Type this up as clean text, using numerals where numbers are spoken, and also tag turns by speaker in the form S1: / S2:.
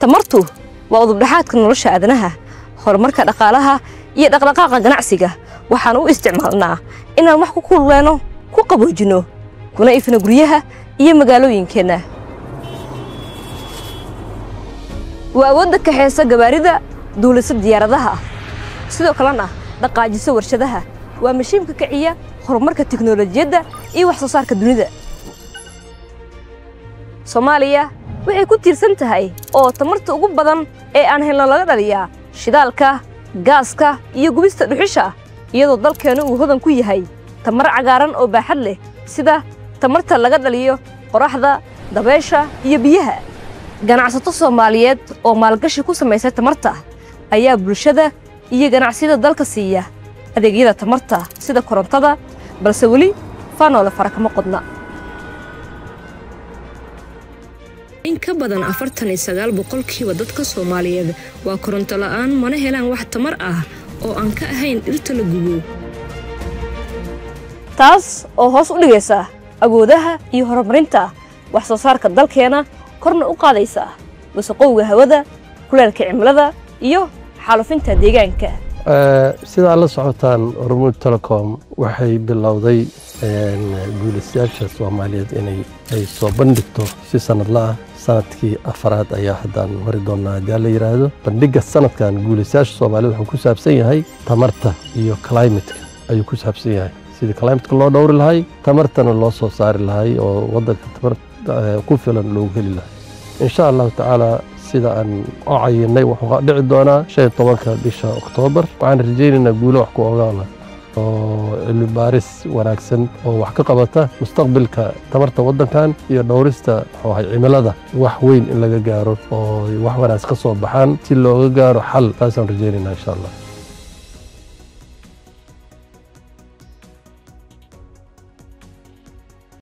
S1: tamartu waa udubdhaxaadka nolosha aadanaha horumarka dhaqaalaha iyo dhaqdhaqaaqa ganacsiga waxaan u isticmaalnaa inaan wax ku kululeyno ku qaboojino kuna ifna guryaha iyo magaalooyinkeena waa awoodda ka heesa gawaarida duulista diyaaradaha sidoo kalena dhaqaajiso warshadaha waa mashiinka kiciya horumarka tiknoolajiyadda iyo wax soo saarka dunida Soomaaliya waxay ku tiirsan tahay oo tamarta ugu badan ee aan helno laga dhaliyaa shidaalka gaaska iyo gubista dhuxusha iyadoo dalkeenu uu hodan ku yahay tamar cagaaran oo baaxad leh sida tamarta laga dhaliyo qoraxda dabeesha iyo biyaha ganacsato Soomaaliyeed oo maalgashi ku sameysay tamarta ayaa bulshada iyo ganacsiyada dalka siiya adeegyada tamarta sida korontada balse wali faanoole farakama qodna in ka badan 49% dadka Soomaaliyeed waa koronto la'aan mana helaan wax tamar ah oo aan ka ahayn dhirta la gubo taas oo hoos u dhigaysa awoodaha iyo horumarinta wax soo saarka dalkeena korna u qaadaysa wasaqowga hawada kuleelka cimilada iyo xaalufinta deegaanka
S2: sida la socotaan Hormuud Telecom waxay bilowday guulaystayaasha Soomaaliyeed inay soo bandhigto si sanadla ah sanadkii afraad ayaa haddaan mari doonaa haddii la yiraahdo bandhigga sanadkan guulaystayaasha Soomaaliyeed wuxuu ku saabsan yahay tamarta iyo climate ayuu ku saabsan yahay sidii climate loo dhowri lahay tamartana loo soo saari lahay oo wadanka tamar ku filan loo heli lahay insha Allah taala sida aan u caynay wuxuu dhici doonaa 15 bisha Oktoobar waxaan rajaynaynaa guulo wax ku ogaana oo cilmi baaris wanaagsan oo wax ka qabata mustaqbalka tamarta wadankan iyo dhowrista cimilada wax weyn in laga gaaro oo wax wanaagsan ka soo baxaan si looga gaaro xal taasaan rajaynaynaa insha Allah